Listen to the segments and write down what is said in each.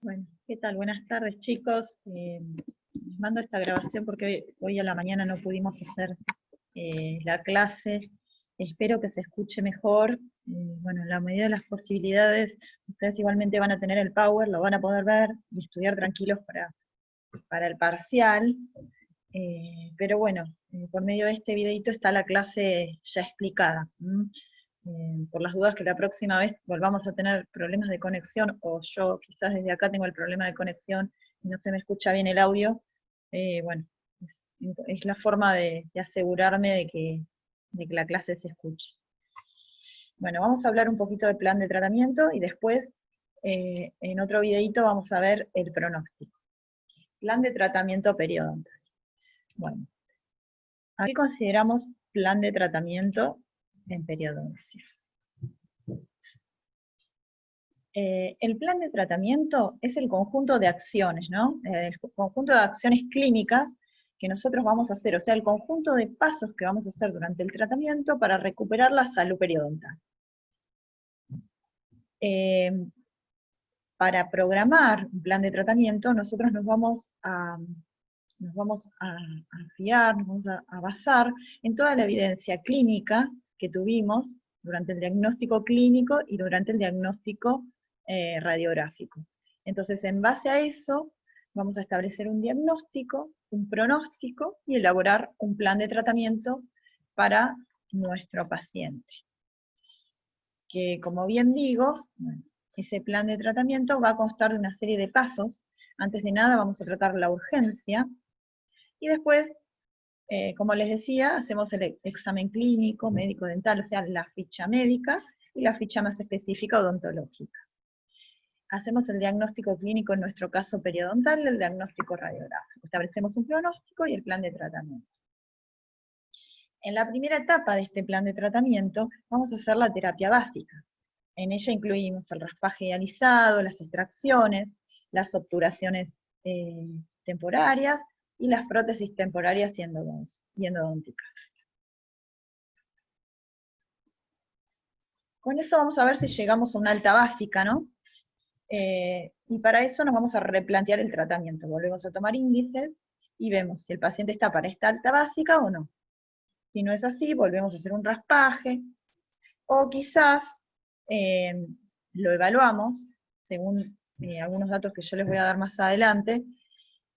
Bueno, ¿qué tal? Buenas tardes, chicos. Les mando esta grabación porque hoy a la mañana no pudimos hacer la clase. Espero que se escuche mejor. Bueno, en la medida de las posibilidades, ustedes igualmente van a tener el Power, lo van a poder ver y estudiar tranquilos para el parcial. Pero bueno, por medio de este videito está la clase ya explicada. Por las dudas que la próxima vez volvamos a tener problemas de conexión, o yo quizás desde acá tengo el problema de conexión y no se me escucha bien el audio, bueno, es la forma de asegurarme de que la clase se escuche. Bueno, vamos a hablar un poquito del plan de tratamiento y después en otro videito vamos a ver el pronóstico. Plan de tratamiento periodontal. Bueno, aquí consideramos plan de tratamiento en periodoncia. El plan de tratamiento es el conjunto de acciones, ¿no? El conjunto de acciones clínicas que nosotros vamos a hacer, o sea, el conjunto de pasos que vamos a hacer durante el tratamiento para recuperar la salud periodontal. Para programar un plan de tratamiento, nosotros nos vamos a fiar, nos vamos a basar en toda la evidencia clínica que tuvimos durante el diagnóstico clínico y durante el diagnóstico radiográfico. Entonces, en base a eso, vamos a establecer un diagnóstico, un pronóstico y elaborar un plan de tratamiento para nuestro paciente. Que, como bien digo, bueno, ese plan de tratamiento va a constar de una serie de pasos. Antes de nada vamos a tratar la urgencia, y después, como les decía, hacemos el examen clínico, médico-dental, o sea, la ficha médica y la ficha más específica odontológica. Hacemos el diagnóstico clínico, en nuestro caso periodontal, y el diagnóstico radiográfico. Establecemos un pronóstico y el plan de tratamiento. En la primera etapa de este plan de tratamiento vamos a hacer la terapia básica. En ella incluimos el raspaje dializado, las extracciones, las obturaciones temporarias y las prótesis temporarias y endodónticas. Con eso vamos a ver si llegamos a una alta básica, ¿no? Y para eso nos vamos a replantear el tratamiento. Volvemos a tomar índices y vemos si el paciente está para esta alta básica o no. Si no es así, volvemos a hacer un raspaje, o quizás lo evaluamos, según algunos datos que yo les voy a dar más adelante,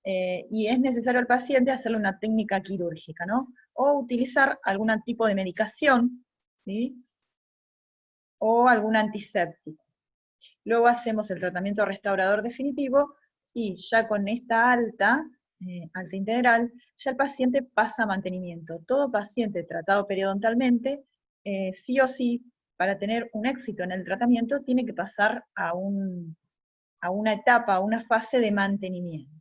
y es necesario al paciente hacerle una técnica quirúrgica, ¿no? O utilizar algún tipo de medicación, ¿sí? O algún antiséptico. Luego hacemos el tratamiento restaurador definitivo, y ya con esta alta integral, ya el paciente pasa a mantenimiento. Todo paciente tratado periodontalmente, sí o sí, para tener un éxito en el tratamiento, tiene que pasar a una etapa, a una fase de mantenimiento.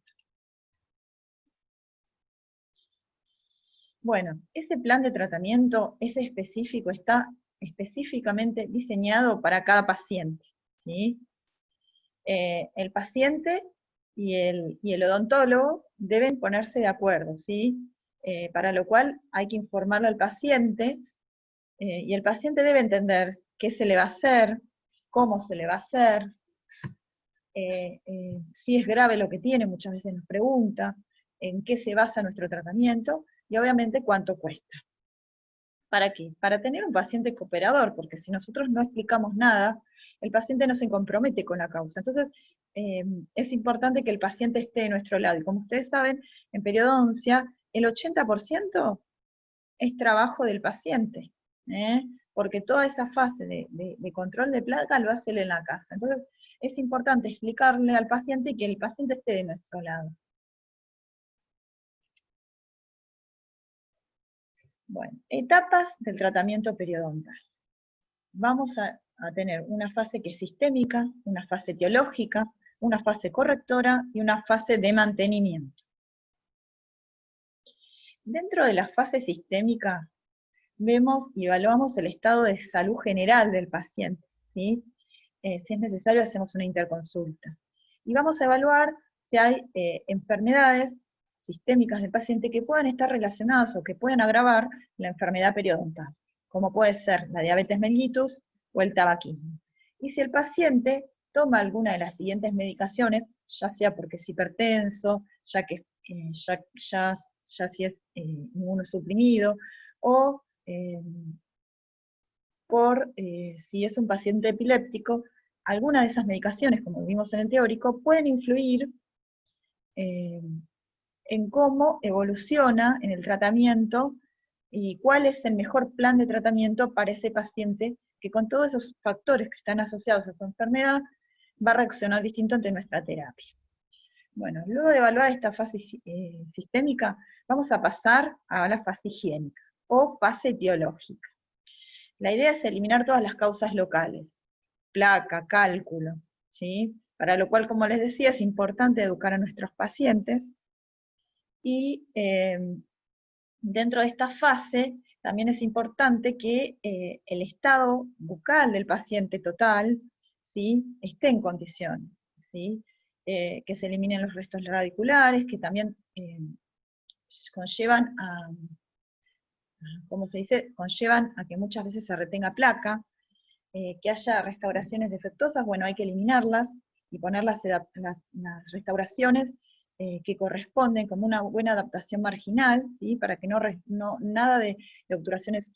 Bueno, ese plan de tratamiento es específico, está específicamente diseñado para cada paciente, ¿sí? El paciente y el odontólogo deben ponerse de acuerdo, ¿sí? Para lo cual hay que informarle al paciente, y el paciente debe entender qué se le va a hacer, cómo se le va a hacer, si es grave lo que tiene, muchas veces nos pregunta, en qué se basa nuestro tratamiento, y obviamente cuánto cuesta. ¿Para qué? Para tener un paciente cooperador, porque si nosotros no explicamos nada, el paciente no se compromete con la causa. Entonces, es importante que el paciente esté de nuestro lado. Y como ustedes saben, en periodoncia, el 80% es trabajo del paciente, porque toda esa fase de control de placa lo hace él en la casa. Entonces, es importante explicarle al paciente y que el paciente esté de nuestro lado. Bueno, etapas del tratamiento periodontal. Vamos a tener una fase que es sistémica, una fase etiológica, una fase correctora y una fase de mantenimiento. Dentro de la fase sistémica, vemos y evaluamos el estado de salud general del paciente, ¿sí? Si es necesario, hacemos una interconsulta. Y vamos a evaluar si hay enfermedades sistémicas del paciente que puedan estar relacionadas o que puedan agravar la enfermedad periodontal, como puede ser la diabetes mellitus o el tabaquismo. Y si el paciente toma alguna de las siguientes medicaciones, ya sea porque es hipertenso, ya si es inmunosuprimido, o si es un paciente epiléptico, algunas de esas medicaciones, como vimos en el teórico, pueden influir en cómo evoluciona en el tratamiento y cuál es el mejor plan de tratamiento para ese paciente que con todos esos factores que están asociados a su enfermedad va a reaccionar distinto ante nuestra terapia. Bueno, luego de evaluar esta fase sistémica, vamos a pasar a la fase higiénica o fase etiológica. La idea es eliminar todas las causas locales, placa, cálculo, ¿sí? Para lo cual, como les decía, es importante educar a nuestros pacientes y dentro de esta fase también es importante que el estado bucal del paciente total, ¿sí?, esté en condiciones, ¿sí? Que se eliminen los restos radiculares, que también conllevan a, ¿cómo se dice?, conllevan a que muchas veces se retenga placa, que haya restauraciones defectuosas, bueno, hay que eliminarlas y poner las restauraciones que corresponden como una buena adaptación marginal, ¿sí?, para que nada de obturaciones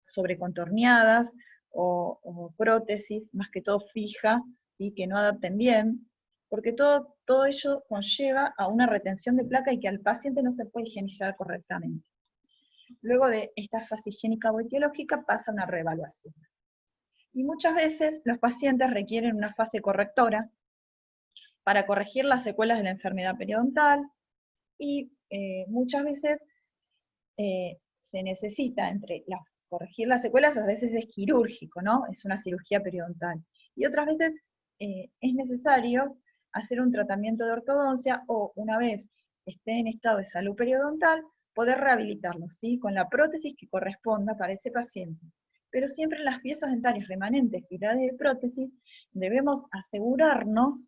sobrecontorneadas o prótesis, más que todo fija, ¿sí?, que no adapten bien, porque todo ello conlleva a una retención de placa y que al paciente no se puede higienizar correctamente. Luego de esta fase higiénica o etiológica pasa una reevaluación. Y muchas veces los pacientes requieren una fase correctora para corregir las secuelas de la enfermedad periodontal y muchas veces se necesita corregir las secuelas, a veces es quirúrgico, ¿no? Es una cirugía periodontal. Y otras veces es necesario hacer un tratamiento de ortodoncia o una vez esté en estado de salud periodontal, poder rehabilitarlo, ¿sí?, con la prótesis que corresponda para ese paciente. Pero siempre en las piezas dentarias remanentes y la de prótesis debemos asegurarnos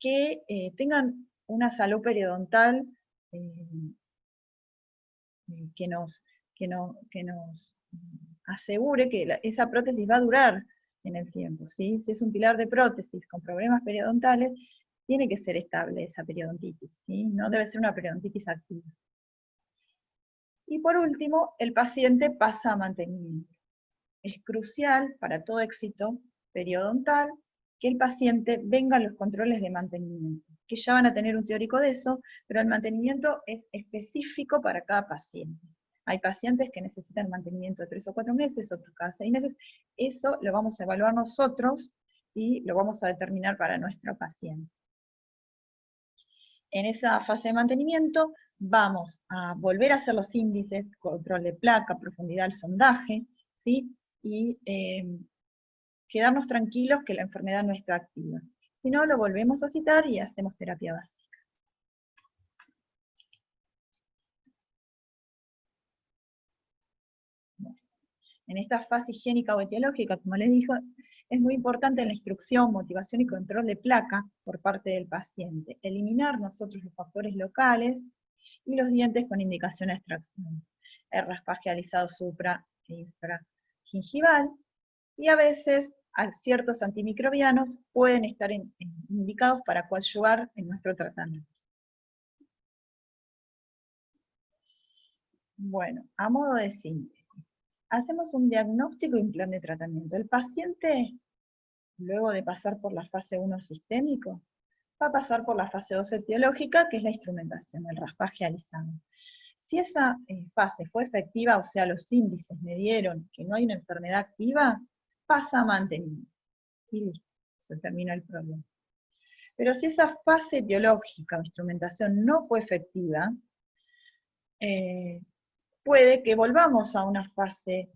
que tengan una salud periodontal que nos asegure que esa prótesis va a durar en el tiempo, ¿sí? Si es un pilar de prótesis con problemas periodontales, tiene que ser estable esa periodontitis, ¿sí? No debe ser una periodontitis activa. Y por último, el paciente pasa a mantenimiento. Es crucial para todo éxito periodontal que el paciente venga a los controles de mantenimiento, que ya van a tener un teórico de eso, pero el mantenimiento es específico para cada paciente. Hay pacientes que necesitan mantenimiento de 3 o 4 meses, otros cada 6 meses. Eso lo vamos a evaluar nosotros y lo vamos a determinar para nuestro paciente. En esa fase de mantenimiento vamos a volver a hacer los índices, control de placa, profundidad del sondaje, ¿sí?, y quedarnos tranquilos que la enfermedad no está activa. Si no, lo volvemos a citar y hacemos terapia básica. Bueno, en esta fase higiénica o etiológica, como les dije, es muy importante la instrucción, motivación y control de placa por parte del paciente. Eliminar nosotros los factores locales y los dientes con indicación de extracción. El raspaje alisado supra e infragingival, y a veces ciertos antimicrobianos pueden estar indicados para coadyuvar en nuestro tratamiento. Bueno, a modo de síntesis, hacemos un diagnóstico y un plan de tratamiento. El paciente, luego de pasar por la fase 1 sistémico, va a pasar por la fase 2 etiológica, que es la instrumentación, el raspaje alisado. Si esa fase fue efectiva, o sea, los índices me dieron que no hay una enfermedad activa, pasa a mantenimiento. Y listo, se termina el problema. Pero si esa fase etiológica o instrumentación no fue efectiva, puede que volvamos a una fase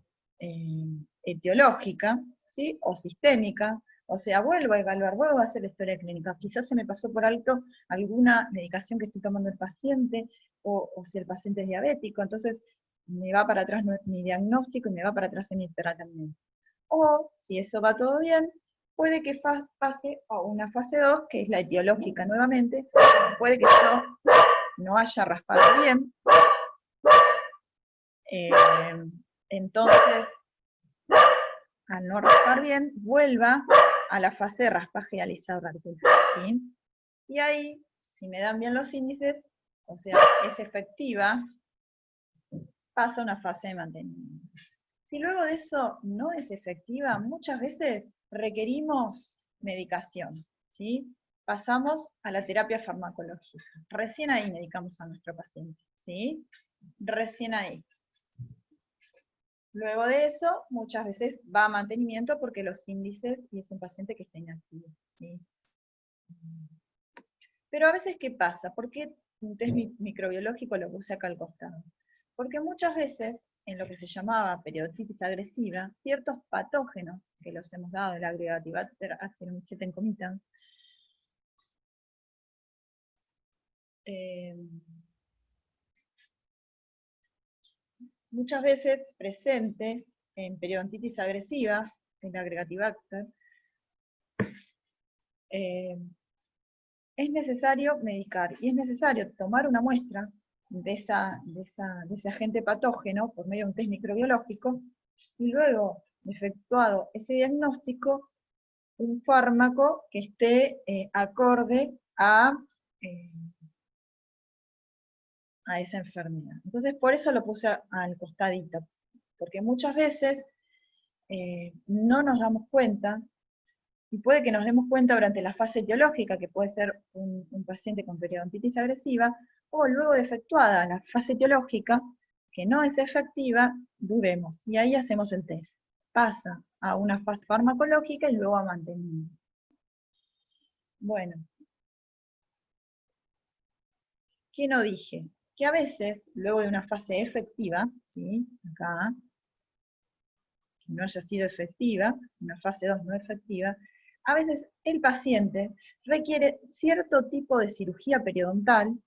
etiológica, ¿sí?, o sistémica, o sea, vuelvo a evaluar, vuelvo a hacer la historia clínica. Quizás se me pasó por alto alguna medicación que estoy tomando el paciente, o si el paciente es diabético, entonces me va para atrás mi diagnóstico y me va para atrás en mi tratamiento. O, si eso va todo bien, puede que pase a una fase 2, que es la etiológica nuevamente, puede que yo no haya raspado bien, entonces, al no raspar bien, vuelva a la fase de raspaje y alisado radicular, ¿sí? Y ahí, si me dan bien los índices, o sea, es efectiva, pasa a una fase de mantenimiento. Si luego de eso no es efectiva, muchas veces requerimos medicación, ¿sí? Pasamos a la terapia farmacológica. Recién ahí medicamos a nuestro paciente, ¿sí? Recién ahí. Luego de eso, muchas veces va a mantenimiento porque los índices, y es un paciente que está inactivo, ¿sí? Pero a veces, ¿qué pasa? ¿Por qué un test microbiológico lo puse acá al costado? Porque muchas veces, en lo que se llamaba periodontitis agresiva, ciertos patógenos, que los hemos dado, el Agrigativaster actinomycetum comitans, muchas veces presente en periodontitis agresiva, en Agrigativaster, es necesario medicar, y es necesario tomar una muestra de ese agente patógeno por medio de un test microbiológico, y luego, efectuado ese diagnóstico, un fármaco que esté acorde eh, a esa enfermedad. Entonces, por eso lo puse al costadito, porque muchas veces no nos damos cuenta, y puede que nos demos cuenta durante la fase etiológica, que puede ser un paciente con periodontitis agresiva, o luego de efectuada la fase etiológica, que no es efectiva, dudemos, y ahí hacemos el test. Pasa a una fase farmacológica y luego a mantenimiento. Bueno, ¿qué no dije? Que a veces, luego de una fase efectiva, ¿sí? Acá, que no haya sido efectiva, una fase 2 no efectiva, a veces el paciente requiere cierto tipo de cirugía periodontal,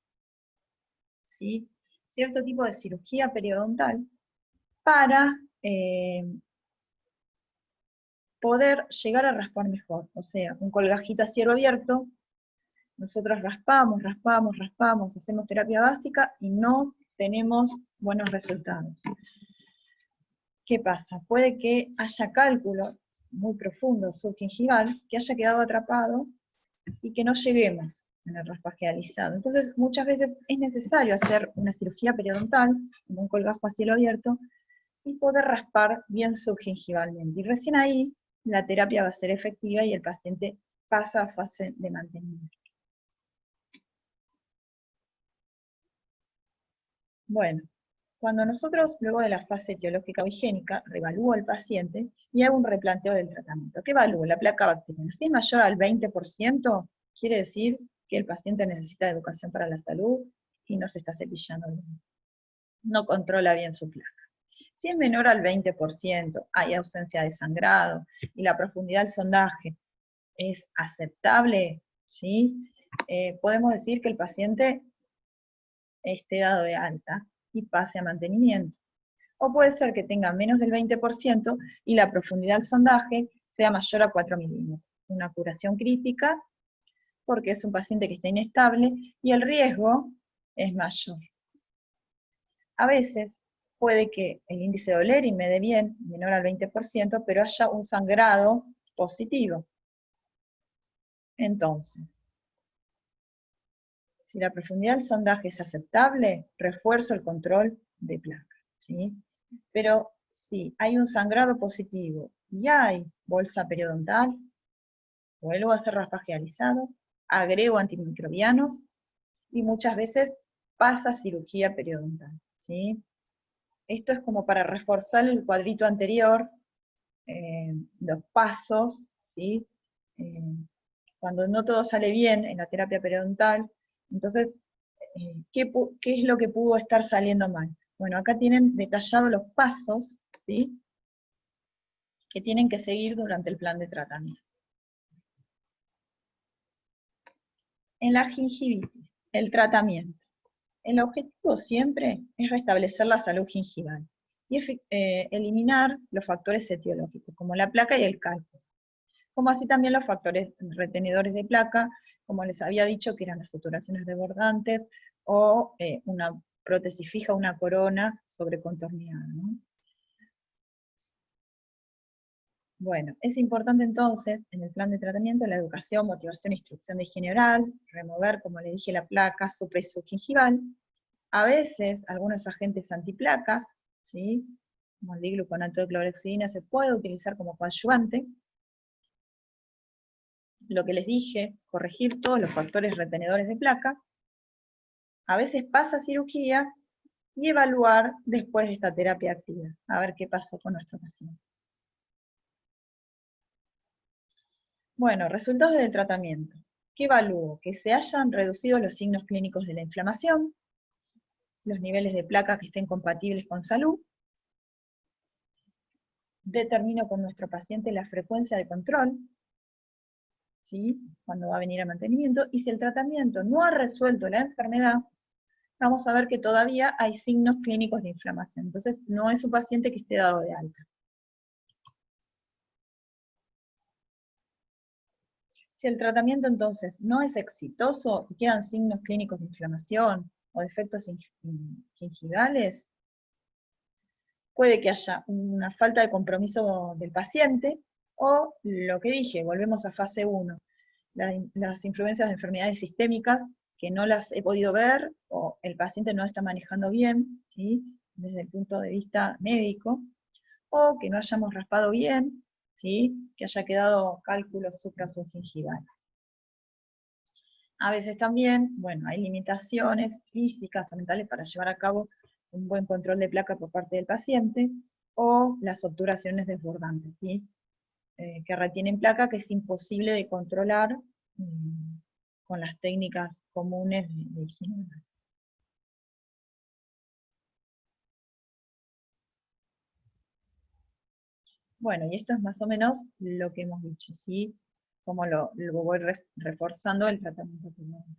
¿sí? Cierto tipo de cirugía periodontal para poder llegar a raspar mejor. O sea, un colgajito a cielo abierto, nosotros raspamos, raspamos, raspamos, hacemos terapia básica y no tenemos buenos resultados. ¿Qué pasa? Puede que haya cálculo muy profundo subgingival que haya quedado atrapado y que no lleguemos en el raspaje alisado. Entonces, muchas veces es necesario hacer una cirugía periodontal, como un colgajo a cielo abierto, y poder raspar bien subgingivalmente. Y recién ahí la terapia va a ser efectiva y el paciente pasa a fase de mantenimiento. Bueno, cuando nosotros, luego de la fase etiológica o higiénica, reevalúo al paciente y hago un replanteo del tratamiento. ¿Qué evalúo? La placa bacteriana. Si es mayor al 20%, quiere decir que el paciente necesita educación para la salud y no se está cepillando bien. No controla bien su placa. Si es menor al 20%, hay ausencia de sangrado y la profundidad del sondaje es aceptable, ¿sí? Podemos decir que el paciente esté dado de alta y pase a mantenimiento. O puede ser que tenga menos del 20% y la profundidad del sondaje sea mayor a 4 milímetros. Una curación crítica porque es un paciente que está inestable y el riesgo es mayor. A veces puede que el índice de O'Leary me dé bien, menor al 20%, pero haya un sangrado positivo. Entonces, si la profundidad del sondaje es aceptable, refuerzo el control de placa, ¿sí? Pero si hay un sangrado positivo y hay bolsa periodontal, vuelvo a hacer raspaje alisado, agrego antimicrobianos y muchas veces pasa cirugía periodontal, ¿sí? Esto es como para reforzar el cuadrito anterior, los pasos, ¿sí? Cuando no todo sale bien en la terapia periodontal, entonces, ¿qué es lo que pudo estar saliendo mal? Bueno, acá tienen detallados los pasos, ¿sí? Que tienen que seguir durante el plan de tratamiento. En la gingivitis, el tratamiento. El objetivo siempre es restablecer la salud gingival y eliminar los factores etiológicos, como la placa y el calcio, como así también los factores retenedores de placa, como les había dicho, que eran las obturaciones desbordantes o una prótesis fija, una corona sobrecontorneada, ¿no? Bueno, es importante entonces, en el plan de tratamiento, la educación, motivación e instrucción de higiene oral, remover, como le dije, la placa supra y subgingival, a veces algunos agentes antiplacas, ¿sí? Como el digluconato de clorhexidina se puede utilizar como coadyuvante. Lo que les dije, corregir todos los factores retenedores de placa. A veces pasa cirugía y evaluar después de esta terapia activa, a ver qué pasó con nuestro paciente. Bueno, resultados del tratamiento. ¿Qué evalúo? Que se hayan reducido los signos clínicos de la inflamación, los niveles de placa que estén compatibles con salud. Determino con nuestro paciente la frecuencia de control, ¿sí? Cuando va a venir a mantenimiento, y si el tratamiento no ha resuelto la enfermedad, vamos a ver que todavía hay signos clínicos de inflamación. Entonces, no es un paciente que esté dado de alta. Si el tratamiento entonces no es exitoso y quedan signos clínicos de inflamación o defectos gingivales, puede que haya una falta de compromiso del paciente, o lo que dije, volvemos a fase 1, las influencias de enfermedades sistémicas que no las he podido ver, o el paciente no está manejando bien, ¿sí? Desde el punto de vista médico, o que no hayamos raspado bien, ¿sí? Que haya quedado cálculo supra-subgingival. A veces también, bueno, hay limitaciones físicas o mentales para llevar a cabo un buen control de placa por parte del paciente, o las obturaciones desbordantes, ¿sí? Que retienen placa que es imposible de controlar con las técnicas comunes de higiene. Bueno, y esto es más o menos lo que hemos dicho, ¿sí? Como lo voy reforzando el tratamiento primario.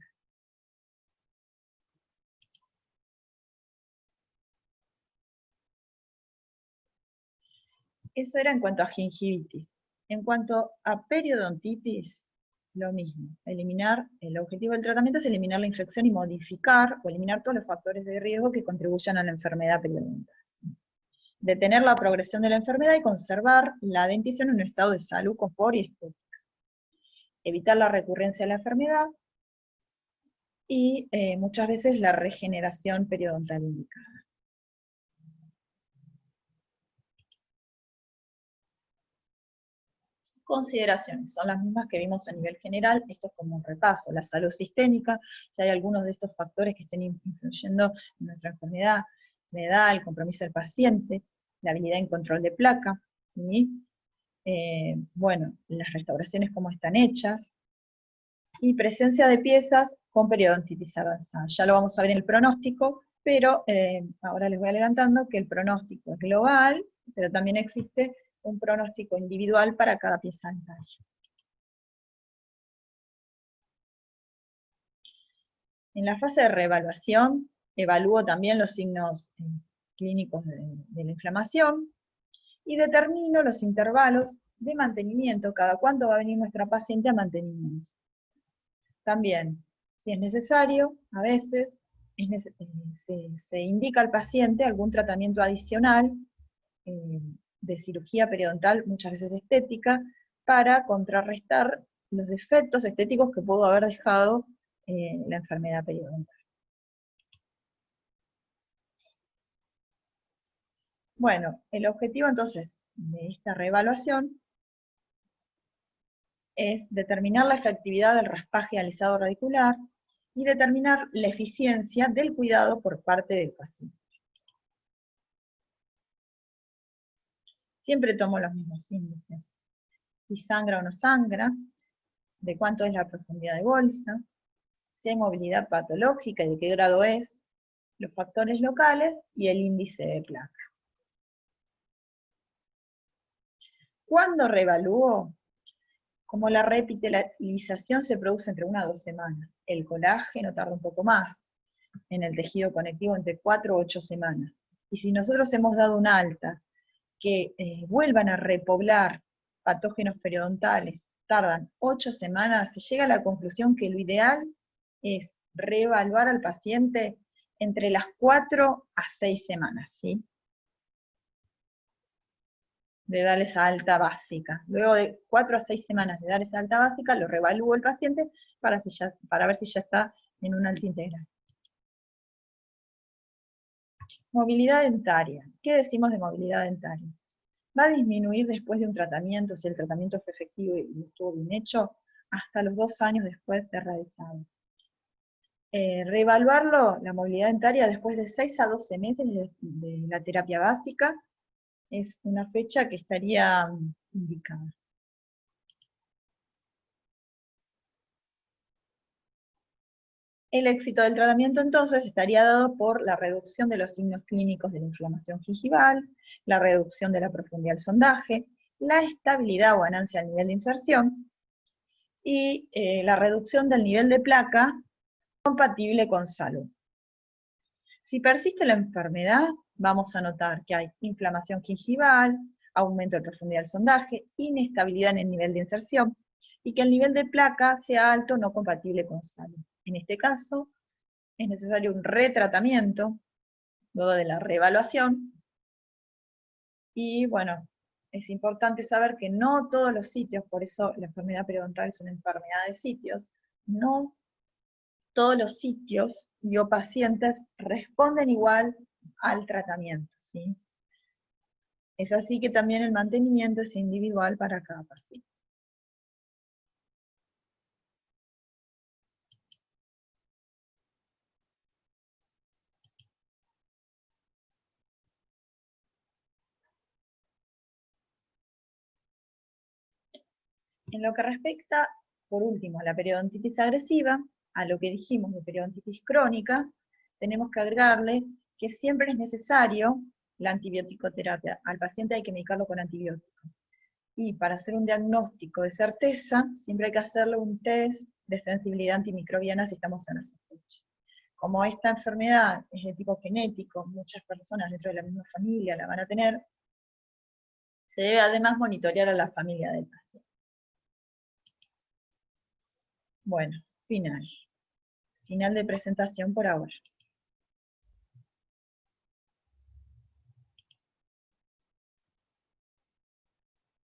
Eso era en cuanto a gingivitis. En cuanto a periodontitis, lo mismo. El objetivo del tratamiento es eliminar la infección y modificar o eliminar todos los factores de riesgo que contribuyan a la enfermedad periodontal. Detener la progresión de la enfermedad y conservar la dentición en un estado de salud, confort y estética. Evitar la recurrencia de la enfermedad y muchas veces la regeneración periodontal indicada. Consideraciones, son las mismas que vimos a nivel general, esto es como un repaso, la salud sistémica, si hay algunos de estos factores que estén influyendo en nuestra enfermedad, la edad, el compromiso del paciente, la habilidad en control de placa, ¿sí? Bueno, las restauraciones cómo están hechas, y presencia de piezas con periodontitis avanzada. Ya lo vamos a ver en el pronóstico, pero ahora les voy adelantando que el pronóstico es global, pero también existe un pronóstico individual para cada pieza dental. En la fase de reevaluación, evalúo también los signos clínicos de la inflamación y determino los intervalos de mantenimiento, cada cuánto va a venir nuestra paciente a mantenimiento. También, si es necesario, a veces se indica al paciente algún tratamiento adicional de cirugía periodontal, muchas veces estética, para contrarrestar los defectos estéticos que pudo haber dejado la enfermedad periodontal. Bueno, el objetivo entonces de esta reevaluación es determinar la efectividad del raspaje alisado radicular y determinar la eficiencia del cuidado por parte del paciente. Siempre tomo los mismos índices. Si sangra o no sangra, de cuánto es la profundidad de bolsa, si hay movilidad patológica y de qué grado es, los factores locales y el índice de placa. ¿Cuándo reevalúo? Como la repitalización se produce entre 1 a 2 semanas, el colágeno tarda un poco más, en el tejido conectivo entre 4 a 8 semanas. Y si nosotros hemos dado una alta, que vuelvan a repoblar patógenos periodontales, tardan 8 semanas, se llega a la conclusión que lo ideal es reevaluar al paciente entre las 4 a 6 semanas, ¿sí? de darle esa alta básica. Luego de 4 a 6 semanas de dar esa alta básica, lo reevalúo el paciente para ver si ya está en un alta integral. Movilidad dentaria. ¿Qué decimos de movilidad dentaria? Va a disminuir después de un tratamiento, si el tratamiento fue efectivo y estuvo bien hecho, hasta los 2 años después de realizado. Reevaluarlo, la movilidad dentaria, después de 6 a 12 meses de la terapia básica, es una fecha que estaría indicada. El éxito del tratamiento entonces estaría dado por la reducción de los signos clínicos de la inflamación gingival, la reducción de la profundidad del sondaje, la estabilidad o ganancia del nivel de inserción y la reducción del nivel de placa compatible con salud. Si persiste la enfermedad, vamos a notar que hay inflamación gingival, aumento de profundidad del sondaje, inestabilidad en el nivel de inserción y que el nivel de placa sea alto no compatible con salud. En este caso, es necesario un retratamiento, luego de la reevaluación, y bueno, es importante saber que no todos los sitios, por eso la enfermedad periodontal es una enfermedad de sitios, no todos los sitios y o pacientes responden igual al tratamiento, ¿sí? Es así que también el mantenimiento es individual para cada paciente. En lo que respecta, por último, a la periodontitis agresiva, a lo que dijimos de periodontitis crónica, tenemos que agregarle que siempre es necesario la antibiótico-terapia. Al paciente hay que medicarlo con antibiótico. Y para hacer un diagnóstico de certeza, siempre hay que hacerle un test de sensibilidad antimicrobiana si estamos en la sospecha. Como esta enfermedad es de tipo genético, muchas personas dentro de la misma familia la van a tener, se debe además monitorear a la familia del paciente. Bueno, final de presentación por ahora.